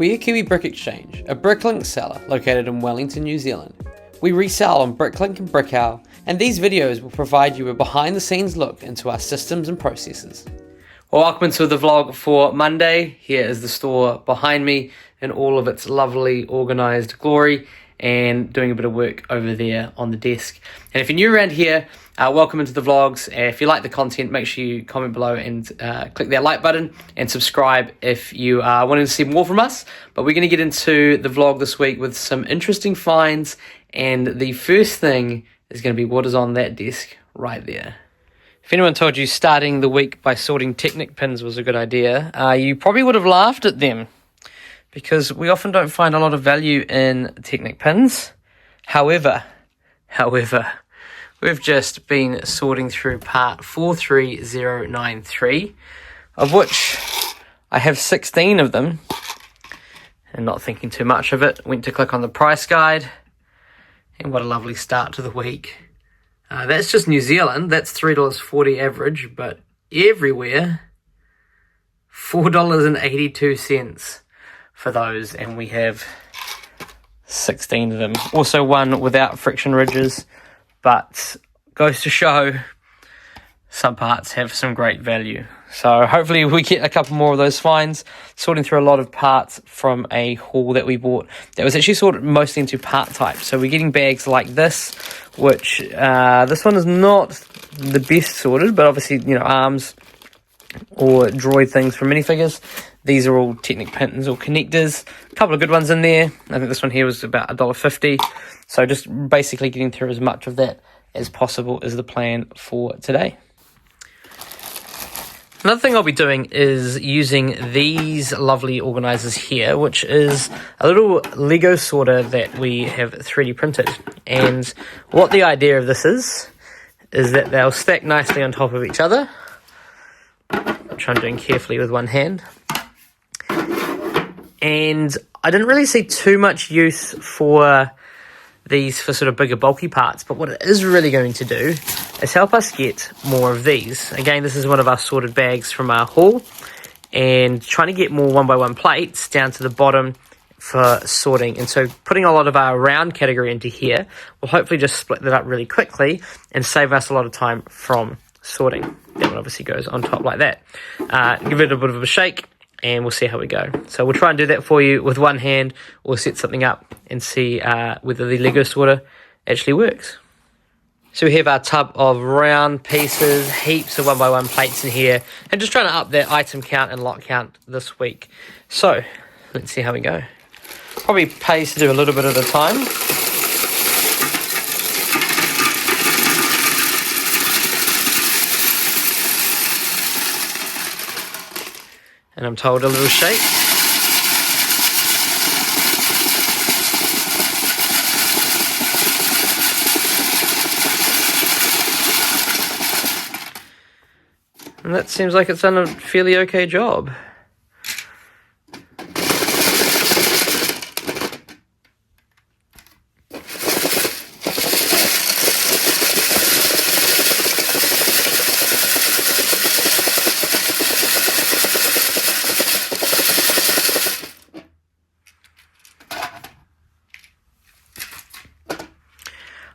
We are Kiwi Brick Exchange, a Bricklink seller located in Wellington, New Zealand. We resell on Bricklink and BrickOwl, and these videos will provide you a behind the scenes look into our systems and processes. Well, welcome to the vlog for Monday. Here is the store behind me in all of its lovely organised glory, and doing a bit of work over there on the desk. And if you're new around here, welcome into the vlogs. If you like the content, make sure you comment below and click that like button and subscribe if you are wanting to see more from us. But we're going to get into the vlog this week with some interesting finds, and the first thing is going to be what is on that desk right there. If anyone told you starting the week by sorting Technic pins was a good idea, you probably would have laughed at them, because we often don't find a lot of value in Technic pins. However, we've just been sorting through part 43093, of which I have 16 of them, and not thinking too much of it, went to click on the price guide, and what a lovely start to the week. That's just New Zealand, that's $3.40 average, but everywhere, $4.82 for those, and we have 16 of them. Also one without friction ridges, but goes to show some parts have some great value. So hopefully we get a couple more of those finds. Sorting through a lot of parts from a haul that we bought that was actually sorted mostly into part type. So we're getting bags like this, which this one is not the best sorted, but obviously, you know, arms or droid things from minifigures. These are all Technic pins or connectors. A couple of good ones in there. I think this one here was about $1.50. So just basically getting through as much of that as possible is the plan for today. Another thing I'll be doing is using these lovely organizers here, which is a little Lego sorter that we have 3D printed. And what the idea of this is that they'll stack nicely on top of each other, which I'm doing carefully with one hand. And I didn't really see too much use for these for sort of bigger bulky parts, but what it is really going to do is help us get more of these. Again, this is one of our sorted bags from our haul, and trying to get more 1x1 plates down to the bottom for sorting. And so putting a lot of our round category into here will hopefully just split that up really quickly and save us a lot of time from sorting. That one obviously goes on top like that. Give it a bit of a shake, and we'll see how we go. So we'll try and do that for you with one hand, or set something up and see whether the Lego sorter actually works. So we have our tub of round pieces, heaps of 1x1 plates in here, and just trying to up that item count and lot count this week. So let's see how we go. Probably pays to do a little bit at a time. And I'm told a little shake. And that seems like it's done a fairly okay job.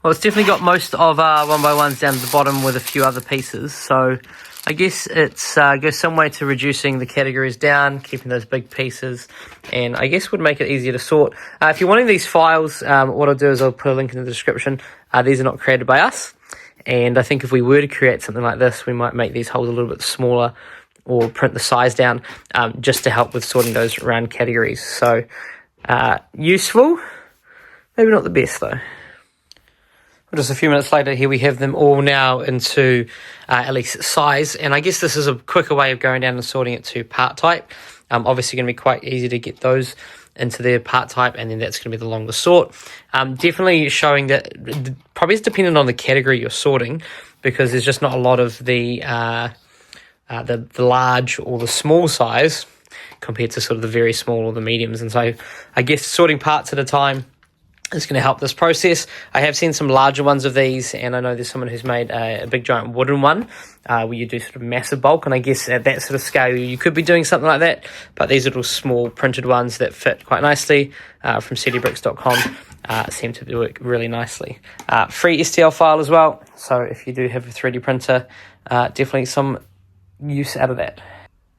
Well, it's definitely got most of our 1x1s down to the bottom with a few other pieces, so I guess it's goes some way to reducing the categories down, keeping those big pieces, and I guess would make it easier to sort. If you're wanting these files, what I'll do is I'll put a link in the description. These are not created by us, and I think if we were to create something like this, we might make these holes a little bit smaller or print the size down, just to help with sorting those round categories. So useful, maybe not the best though. Just a few minutes later, here we have them all now into at least size, and I guess this is a quicker way of going down and sorting it to part type. Obviously going to be quite easy to get those into their part type, and then that's going to be the longest sort. Definitely showing that probably is dependent on the category you're sorting, because there's just not a lot of the large or the small size compared to sort of the very small or the mediums. And so I guess sorting parts at a time It's going to help this process. I have seen some larger ones of these, and I know there's someone who's made a big giant wooden one where you do sort of massive bulk, and I guess at that sort of scale you could be doing something like that, but these little small printed ones that fit quite nicely from cdbricks.com seem to work really nicely. Free STL file as well, so if you do have a 3D printer, definitely some use out of that.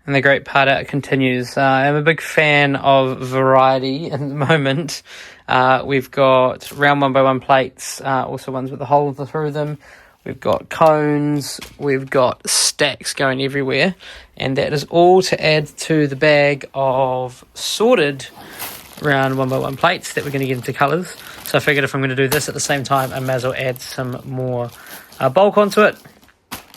And the great part out continues. I'm a big fan of variety at the moment. We've got round 1x1 plates, also ones with the holes through them. We've got cones, we've got stacks going everywhere, and that is all to add to the bag of sorted round 1x1 plates that we're going to get into colours. So I figured if I'm going to do this at the same time, I may as well add some more bulk onto it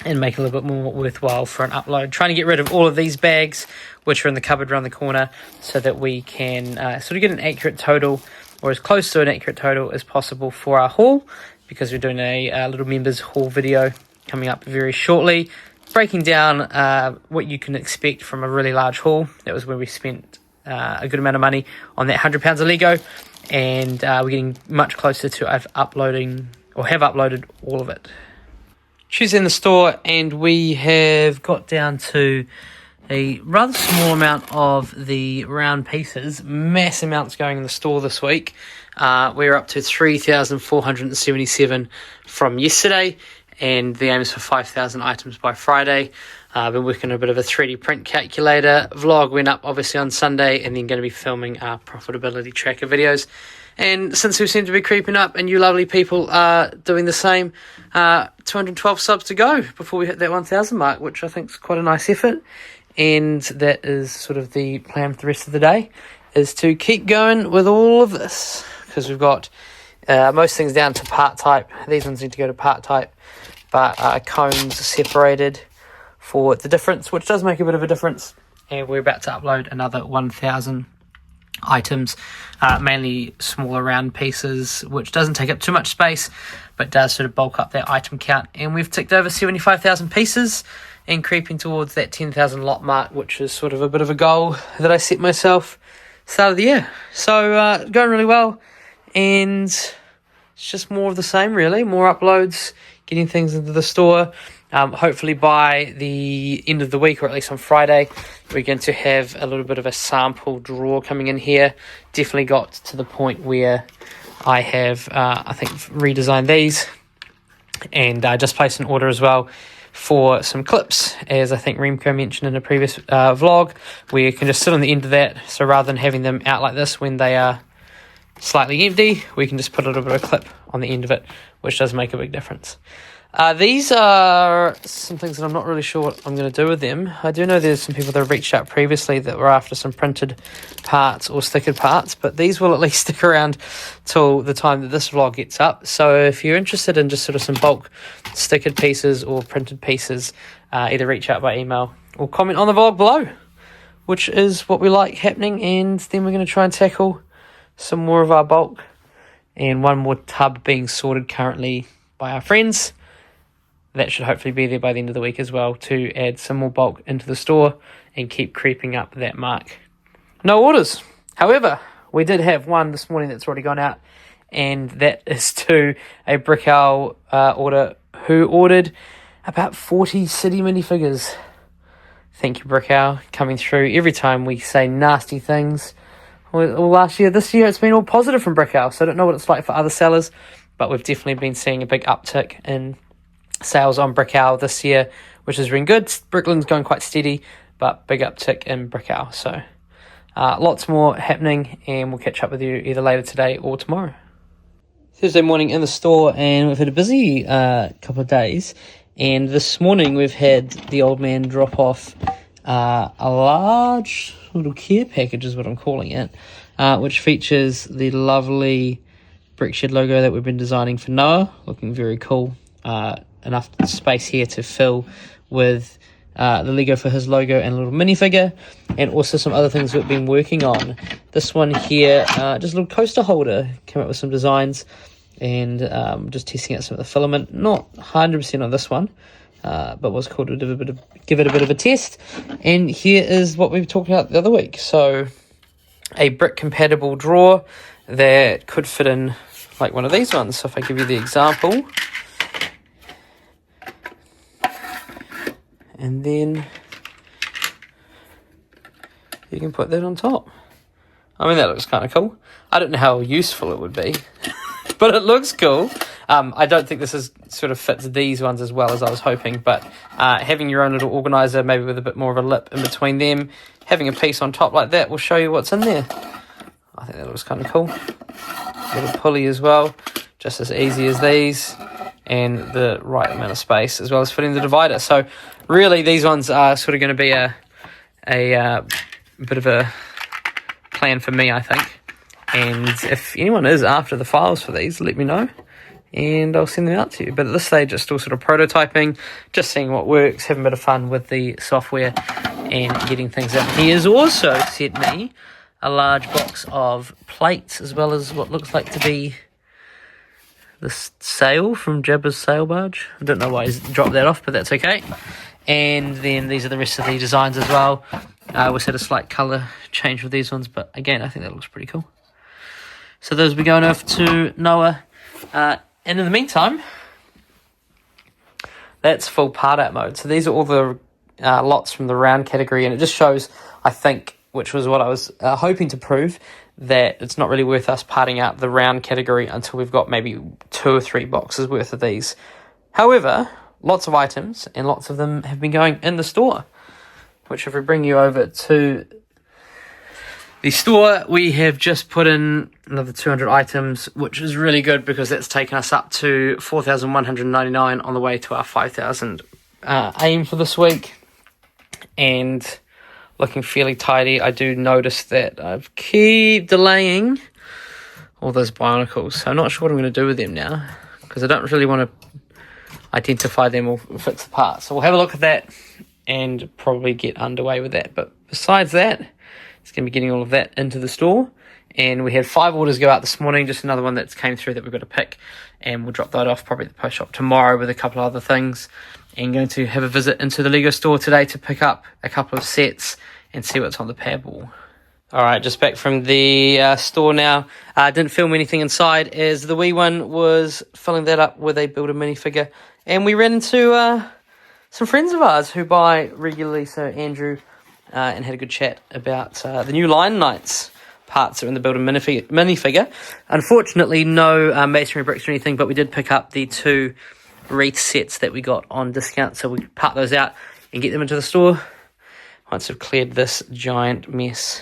and make it a little bit more worthwhile for an upload. Trying to get rid of all of these bags which are in the cupboard around the corner so that we can sort of get an accurate total, or as close to an accurate total as possible for our haul, because we're doing a little members haul video coming up very shortly, breaking down what you can expect from a really large haul. That was where we spent a good amount of money on that £100 of Lego, and we're getting much closer to have uploaded all of it. Tuesday in the store, and we have got down to a rather small amount of the round pieces. Mass amounts going in the store this week. We're up to 3,477 from yesterday, and the aim is for 5,000 items by Friday. I've been working on a bit of a 3D print calculator. Vlog went up obviously on Sunday, and then going to be filming our profitability tracker videos. And since we seem to be creeping up and you lovely people are doing the same, 212 subs to go before we hit that 1,000 mark, which I think is quite a nice effort. And that is sort of the plan for the rest of the day, is to keep going with all of this, because we've got most things down to part type. These ones need to go to part type, but cones separated for the difference, which does make a bit of a difference. And we're about to upload another 1,000 items, mainly smaller round pieces, which doesn't take up too much space but does sort of bulk up that item count. And we've ticked over 75,000 pieces and creeping towards that 10,000 lot mark, which is sort of a bit of a goal that I set myself start of the year. So going really well, and it's just more of the same really, more uploads, getting things into the store. Hopefully by the end of the week, or at least on Friday, we're going to have a little bit of a sample drawer coming in here. Definitely got to the point where I have, I think, redesigned these, and just placed an order as well for some clips, as I think Remco mentioned in a previous vlog, where you can just sit on the end of that. So rather than having them out like this when they are slightly empty, we can just put a little bit of clip on the end of it, which does make a big difference. These are some things that I'm not really sure what I'm going to do with them. I do know there's some people that have reached out previously that were after some printed parts or stickered parts, but these will at least stick around till the time that this vlog gets up. So if you're interested in just sort of some bulk stickered pieces or printed pieces, either reach out by email or comment on the vlog below, which is what we like happening. And then we're going to try and tackle some more of our bulk, and one more tub being sorted currently by our friends. That should hopefully be there by the end of the week as well, to add some more bulk into the store and keep creeping up that mark. No orders. However, we did have one this morning that's already gone out, and that is to a BrickOwl order, who ordered about 40 city minifigures. Thank you, BrickOwl, coming through. Every time we say nasty things, well, last year, this year, it's been all positive from BrickOwl, so I don't know what it's like for other sellers, but we've definitely been seeing a big uptick in sales on BrickOwl this year, which has been good. Bricklink's going quite steady, but big uptick in BrickOwl. So lots more happening, and we'll catch up with you either later today or tomorrow. Thursday morning in the store, and we've had a busy couple of days. And this morning we've had the old man drop off a large little care package, is what I'm calling it, which features the lovely Brickshed logo that we've been designing for Noah, looking very cool. Enough space here to fill with the Lego for his logo and a little minifigure, and also some other things we've been working on. This one here, just a little coaster holder, came up with some designs, and just testing out some of the filament. Not 100% on this one, but was cool to do give it a bit of a test. And here is what we were talking about the other week. So a brick compatible drawer that could fit in like one of these ones. So if I give you the example, and then you can put that on top. I mean, that looks kind of cool. I don't know how useful it would be, but it looks cool. I don't think this is sort of fits these ones as well as I was hoping, but having your own little organizer, maybe with a bit more of a lip in between them, having a piece on top like that will show you what's in there. I think that looks kind of cool. Little pulley as well, just as easy as these, and the right amount of space, as well as fitting the divider. So really, these ones are sort of going to be a bit of a plan for me, I think. And if anyone is after the files for these, let me know, and I'll send them out to you. But at this stage, it's still sort of prototyping, just seeing what works, having a bit of fun with the software, and getting things out. He has also sent me a large box of plates, as well as what looks like to be the sail from Jabba's sail barge. I don't know why he's dropped that off, but that's okay. And then these are the rest of the designs as well. We had a slight colour change with these ones, but again, I think that looks pretty cool. So those will be going over to Noah. And in the meantime, that's full part out mode. So these are all the lots from the round category, and it just shows, I think, which was what I was hoping to prove, that it's not really worth us parting out the round category until we've got maybe 2 or 3 boxes worth of these. However, lots of items, and lots of them have been going in the store, which if we bring you over to the store, we have just put in another 200 items, which is really good because that's taken us up to 4,199 on the way to our 5,000 aim for this week. And looking fairly tidy. I do notice that I've keep delaying all those Bionicles, so I'm not sure what I'm going to do with them now, because I don't really want to identify them or fix the parts. So we'll have a look at that and probably get underway with that. But besides that, it's going to be getting all of that into the store. And we had 5 orders go out this morning, just another one that's came through that we've got to pick, and we'll drop that off probably at the post shop tomorrow with a couple of other things. And going to have a visit into the Lego store today to pick up a couple of sets and see what's on the pad wall. Alright, just back from the store now. Didn't film anything inside as the wee one was filling that up with a builder minifigure. And we ran into some friends of ours who buy regularly, so Andrew, and had a good chat about the new Line Knights parts that are in the builder minifigure. Unfortunately, no masonry bricks or anything, but we did pick up the 2 wreath sets that we got on discount, so we part those out and get them into the store once we've cleared this giant mess.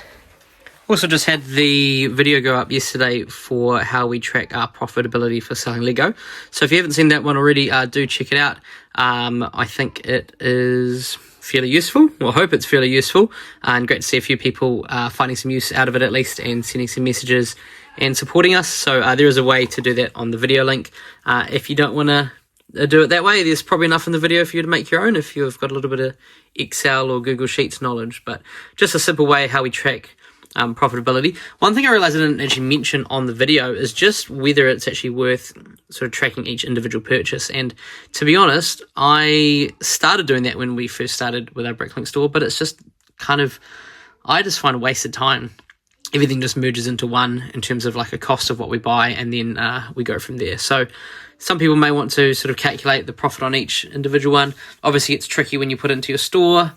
Also just had the video go up yesterday for how we track our profitability for selling Lego. So if you haven't seen that one already, do check it out. I think it is fairly useful. Well, I hope it's fairly useful, and great to see a few people finding some use out of it at least, and sending some messages and supporting us. So there is a way to do that on the video link. If you don't want to do it that way, there's probably enough in the video for you to make your own if you've got a little bit of Excel or Google Sheets knowledge. But just a simple way how we track profitability. One thing I realized I didn't actually mention on the video is just whether it's actually worth sort of tracking each individual purchase. And to be honest, I started doing that when we first started with our Bricklink store, but it's just kind of, I just find a wasted time. Everything just merges into one in terms of like a cost of what we buy, and then we go from there. So some people may want to sort of calculate the profit on each individual one. Obviously, it's tricky when you put it into your store.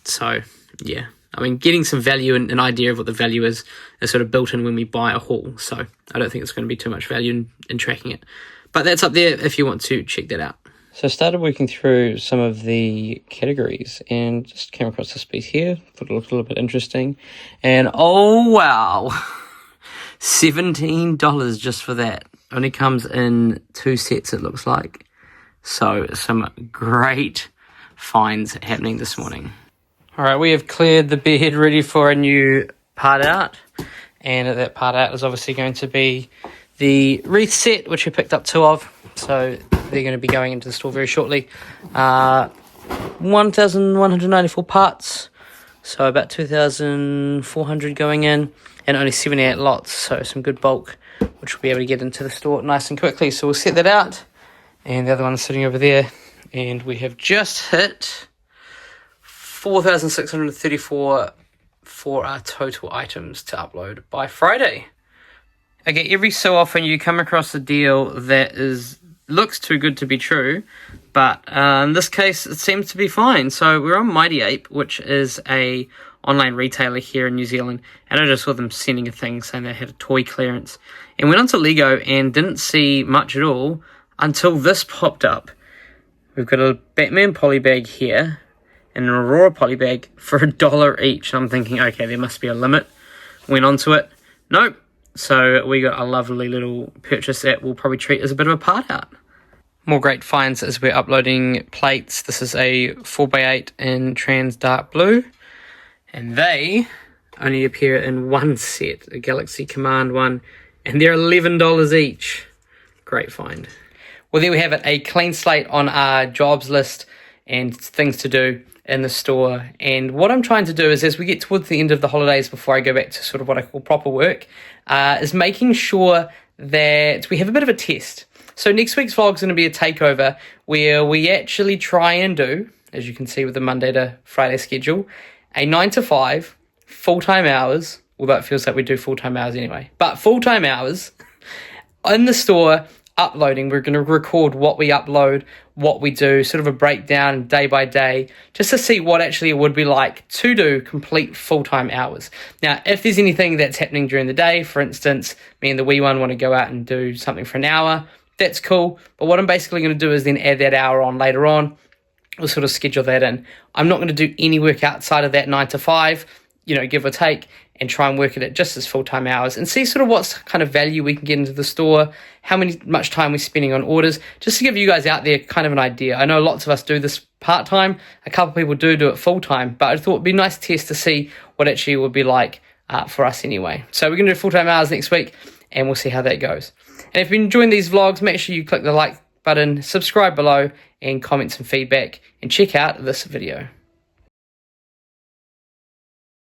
So yeah, I mean, getting some value and an idea of what the value is sort of built in when we buy a haul. So I don't think it's going to be too much value in tracking it. But that's up there if you want to check that out. So I started working through some of the categories and just came across this piece here. Thought it looked a little bit interesting. And oh wow, $17 just for that. Only comes in 2 sets, it looks like. So some great finds happening this morning. All right, we have cleared the bed ready for a new part out. And that part out is obviously going to be the wreath set, which we picked up 2 of. So they're going to be going into the store very shortly. 1,194 parts. So about 2,400 going in. And only 78 lots. So some good bulk, which we'll be able to get into the store nice and quickly. So we'll set that out. And the other one's sitting over there. And we have just hit 4,634 for our total items to upload by Friday. Okay, every so often you come across a deal that looks too good to be true, but in this case it seems to be fine. So we're on Mighty Ape, which is a online retailer here in New Zealand, and I just saw them sending a thing saying they had a toy clearance, and went onto Lego and didn't see much at all until this popped up. We've got a Batman polybag here and an Aurora polybag for $1 each. I'm thinking, okay, there must be a limit. Went onto it. Nope. So we got a lovely little purchase that we'll probably treat as a bit of a part out. More great finds as we're uploading plates. This is a 4x8 in trans dark blue. And they only appear in one set, a Galaxy Command one. And they're $11 each. Great find. Well, there we have it, a clean slate on our jobs list and things to do in the store. And what I'm trying to do is, as we get towards the end of the holidays before I go back to sort of what I call proper work, is making sure that we have a bit of a test. So next week's vlog is going to be a takeover where we actually try and do, as you can see with the Monday to Friday schedule, a 9 to 5, full-time hours, although it feels like we do full-time hours anyway, but full-time hours in the store, uploading. We're going to record what we upload, what we do, sort of a breakdown day by day, just to see what actually it would be like to do complete full-time hours. Now, if there's anything that's happening during the day, for instance, me and the wee one want to go out and do something for an hour, that's cool. But what I'm basically going to do is then add that hour on later on. We'll sort of schedule that in. I'm not going to do any work outside of that 9 to 5, give or take, and try and work at it just as full-time hours and see sort of what kind of value we can get into the store, how much time we're spending on orders, just to give you guys out there kind of an idea. I know lots of us do this part-time, a couple of people do it full-time, but I thought it'd be a nice test to see what actually it would be like for us anyway. So we're going to do full-time hours next week, and we'll see how that goes. And if you're enjoying these vlogs, make sure you click the like button, subscribe below, and comment some feedback, and check out this video.